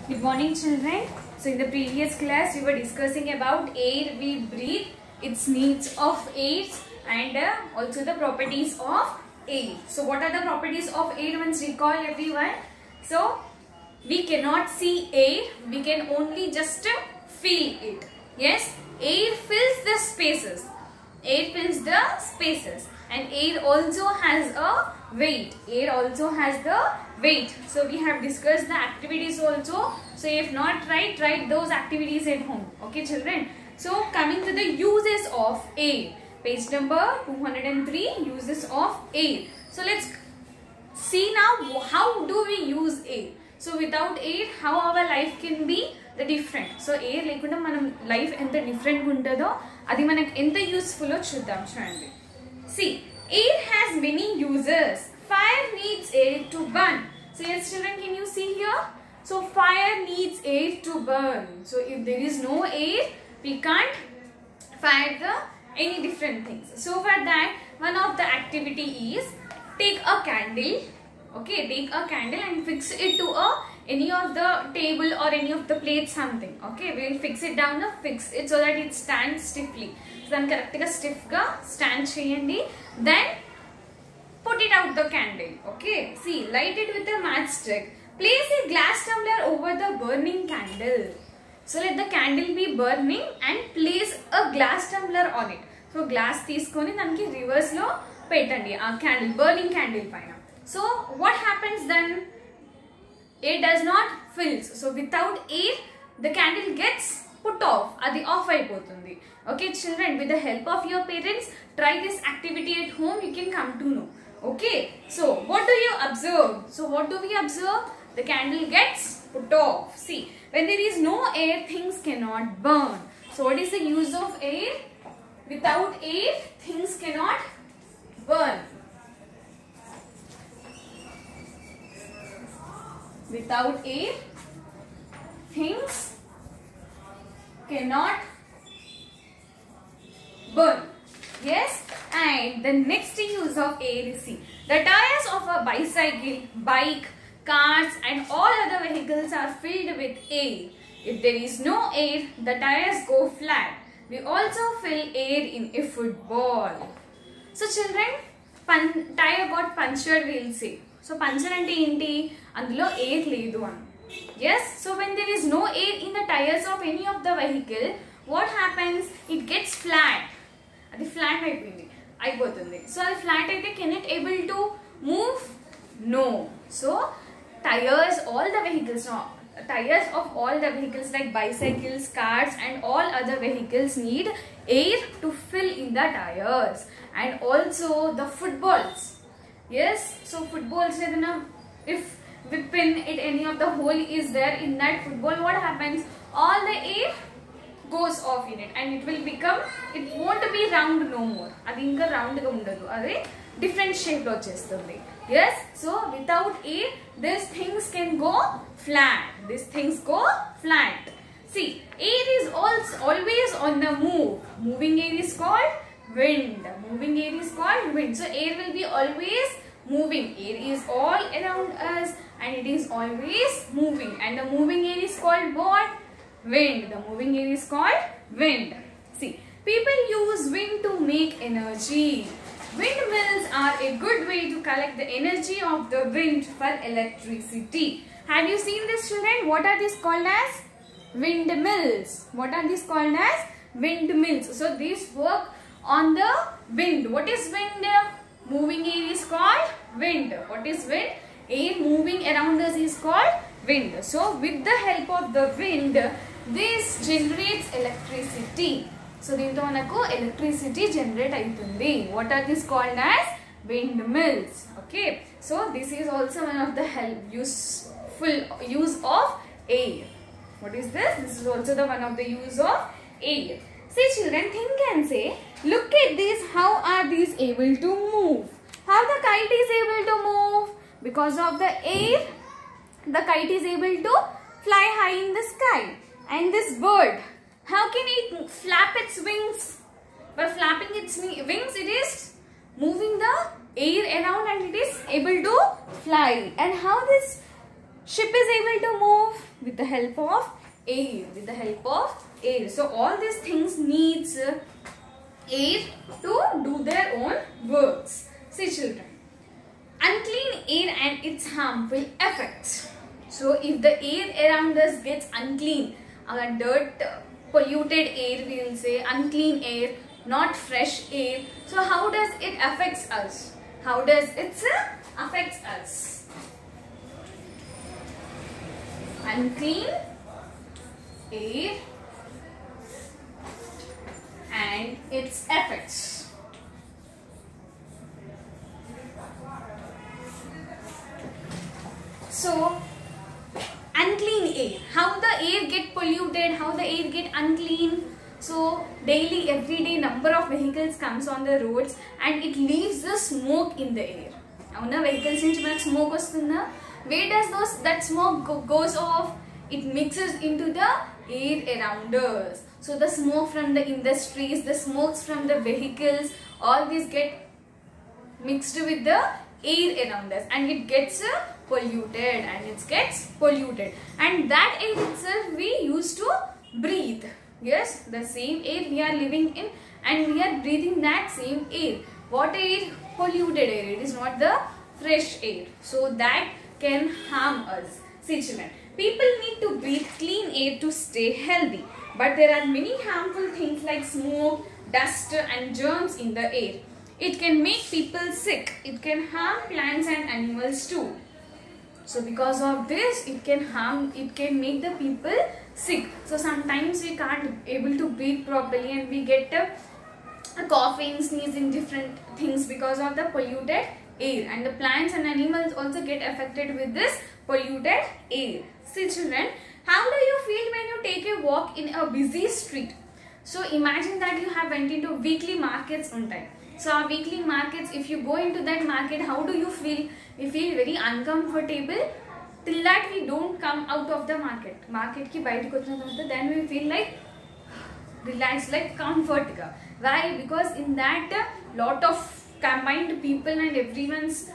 Good morning, children. So in the previous class we were discussing about air we breathe, its needs of air and also the properties of air. So what are the properties of air? Once recall everyone. So we cannot see air, we can only just feel it. Yes, air fills the spaces. Air fills the spaces and air also has a weight. Air also has the weight. So we have discussed the activities also. So if not tried, try those activities at home. Okay children. So coming to the uses of air. Page number 203, uses of air. So let's see now how do we use air. So without air, how our life can be the different. So air lekunda manam life enta different untado adi manaku enta useful o chuddam chudandi. See, air has many uses. Fire needs air to burn. So yes children, can you see here? So fire needs air to burn. So if there is no air, we can't fire any different things. So for that, one of the activity is take a candle. Okay, take a candle and fix it to any of the table or any of the plate something. Okay, we will fix it down, fix it so that it stands stiffly. So then correct ga stiff ga stand cheyandi. Then put it out the candle. Okay, see, light it with a matchstick. Place a glass tumbler over the burning candle. So let the candle be burning and place a glass tumbler on it. So glass teeskoni daniki reverse lo petandi aa candle, burning candle paina. So what happens then? Air does not fill. So without air, the candle gets put off. Adi off aipotundi. Okay children, with the help of your parents, try this activity at home. You can come to know. Okay. So what do you observe? So what do we observe? The candle gets put off. See, when there is no air, things cannot burn. So what is the use of air? Without air, things cannot burn. Without air, things cannot burn. Yes, and the next use of air is, see, the tires of a bicycle, bike, cars and all other vehicles are filled with air. If there is no air, the tires go flat. We also fill air in a football. So children, tire got punctured, we will say. So puncture ante enti? Andulo air ledu an. Yes, so when there is no air in the tires of any of the vehicle, what happens? It gets flat. Adi flat aipotundi. So adi flat aithe, can it able to move? No. So tires, all the vehicles, no, tires of all the vehicles like bicycles, cars and all other vehicles need air to fill in the tires. And also the footballs. Yes, so footballs, if we pin it, any of the hole is there in that football, what happens? All the air goes off in it and it will become, it won't be round no more. Adi inka round ga undadu. Adi different shape lo chestundi. Yes, so without air, these things can go flat. These things go flat. See, air is also always on the move. Moving air is called wind. Moving air is called wind. So air will be always moving. Air is all around us and it is always moving. And the moving air is called what? Wind. The moving air is called wind. See, people use wind to make energy. Windmills are a good way to collect the energy of the wind for electricity. Have you seen this children? What are these called as? Windmills. What are these called as? Windmills. So these work on the wind. What is wind? Moving air is called wind. What is wind? Air moving around us is called wind. So with the help of the wind, this generates electricity. So దీంతో మనకు electricity generate అవుతుంది. What are these called as? Windmills. Okay. So this is also one of the useful use of air. What is this? This is also the one of the use of air. See children, think and say, look at this. How are these able to move? How the kite is able to move? Because of the air, the kite is able to fly high in the sky. And this bird, how can it flap its wings? By flapping its wings, it is moving the air around and it is able to fly. And how this ship is able to move? With with the help of air. So all these things needs air to do their own works. See children, unclean air and its harmful effects. So if the air around us gets unclean, dirt, polluted air, we will say unclean air, not fresh air. So how does it affects us? How does it affects us? Unclean air and its effects. So unclean air, how the air get polluted, how the air get unclean. So daily, everyday number of vehicles comes on the roads and it leaves the smoke in the air. Avuna vehicles nunchi manaku smoke ostunda. Where does that smoke goes off? It mixes into the air around us. So the smoke from the industries, the smokes from the vehicles, all these get mixed with the air around us and it gets polluted and that air itself we used to breathe. Yes, the same air we are living in and we are breathing that same air. What air? Polluted air. It is not the fresh air. So that can harm us. See children, people need to breathe clean air to stay healthy. But there are many harmful things like smoke, dust and germs in the air. It can make people sick. It can harm plants and animals too. So because of this, it can make the people sick. So sometimes we can't able to breathe properly and we get a coughing, sneezing, different things because of the polluted air. And the plants and animals also get affected with this polluted air. See children, how do you feel when you take a walk in a busy street? So imagine that you have went into weekly markets on time. So our weekly markets, if you go into that market, how do you feel? We feel very uncomfortable till that we don't come out of the market. Market ki bayatiki vachina tarvata then we feel like relaxed, like comfort ga. Why? Because in that lot of combined people and everyone's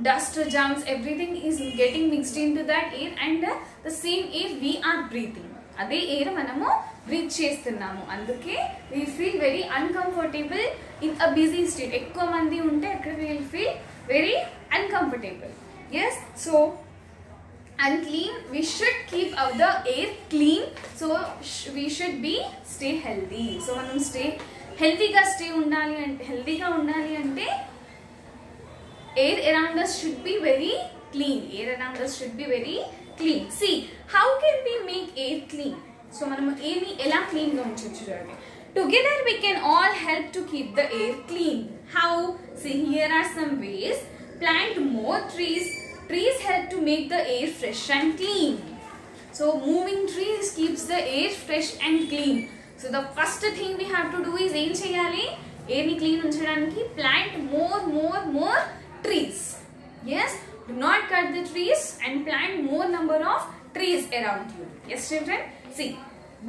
dust, germs, everything is getting mixed into that air and the same air we are breathing. Ade air manamu breathe చేస్తున్నాము. అందుకే we feel very uncomfortable in a busy street. ఎక్కువ మంది ఉంటే అక్కడ we will feel very uncomfortable. Yes, so unclean, we should keep the air clean. So we should be stay healthy. So మనం healthy గా ఉండాలి అంటే air around us should be very clean. See, how can we make air clean? So మనము air ని ఎలా clean గా ఉంచొచ్చు చూడండి. Together we can all help to keep the air clean. How? See, here are some ways. Plant more trees. Trees help to make the air fresh and clean. So moving trees keeps the air fresh and clean. So the first thing we have to do is ఏం చేయాలి? air ని clean ఉంచడానికి plant more trees. Yes, do not cut the trees and plant more number of trees around you. Yes children, see,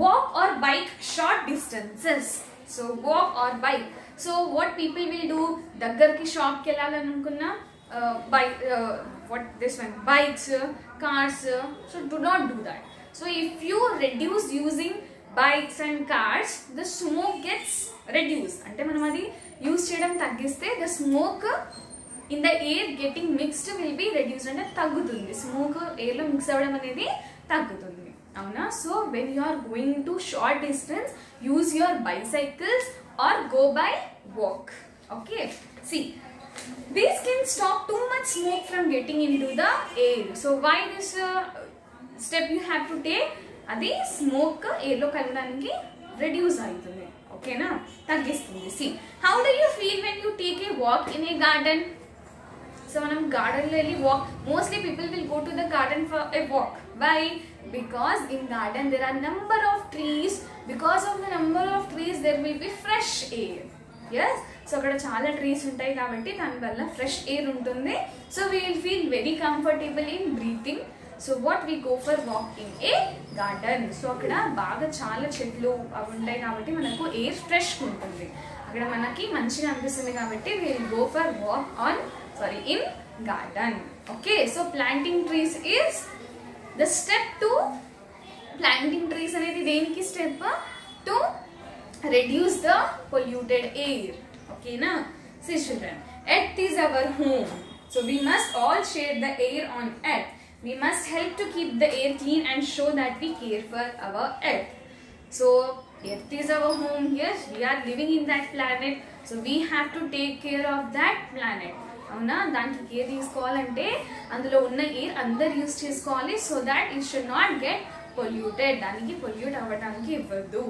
walk or bike short distances. So walk or bike. So what people will do, దగ్గరికి shop కి వెళ్ళాలనుకున్నా bikes, cars. So do not do that. So if you reduce using bikes and cars, the smoke gets reduced. అంటే మనం అది use చేయడం తగ్గిస్తే the smoke in the air getting mixed will be reduced. అంటే తగ్గుతుంది, smoke air లో mix అవ్వడం అనేది తగ్గుతుంది. అవునా? So when you are going to short distance, use your bicycles or go by walk. Okay, see, this can stop too much smoke from getting into the air. So why this step you have to take? Adi smoke air lo kalvడానికి reduce అవుతుంది. Okay na? తగ్గిస్తుంది. See, how do you feel when you take a walk in a garden? So మనం garden లో వెళ్ళి walk, mostly people will go to the garden for a walk. Why? Because in garden there are number of trees. Because of the number of trees there will be fresh air. Yes, so అక్కడ చాలా trees ఉంటాయి కాబట్టి దానివల్ల fresh air ఉంటుంది. So we will feel very comfortable in breathing. So what we go for walk in a garden. So అక్కడ బాగా చాలా చెట్లు అవి ఉంటాయి కాబట్టి మనకు ఎయిర్ ఫ్రెష్ ఉంటుంది, అక్కడ మనకి మంచిగా అనిపిస్తుంది కాబట్టి we will go for walk in garden. Okay, so planting trees is The step 2 planting trees అనేది దేనికి step to reduce the polluted air. Okay na? See children, earth is our home, so we must all share the air on earth. We must help to keep the air clean and show that we care for our earth. So earth is our home. Here we are living in that planet, so we have to take care of that planet. అవునా, దానికి care తీసుకోవాలంటే అందులో ఉన్న air అందరు use చేసుకోవాలి, so that it should not get polluted, దానికి pollute అవ్వడానికి ఇవ్వద్దు.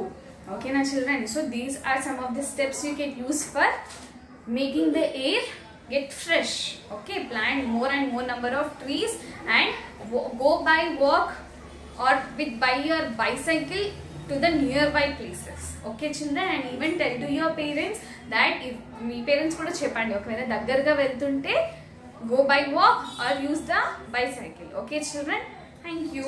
ఓకేనా children? So these are some of the steps you can use for making the air get fresh. Okay, plant more and more number of trees and go by walk or by your bicycle to the nearby places. Okay children, and even tell to your parents that if me parents కూడా చెప్పండి, ఒకవేళ దగ్గరగా వెళ్తుంటే go by walk or use the bicycle. Okay children, thank you.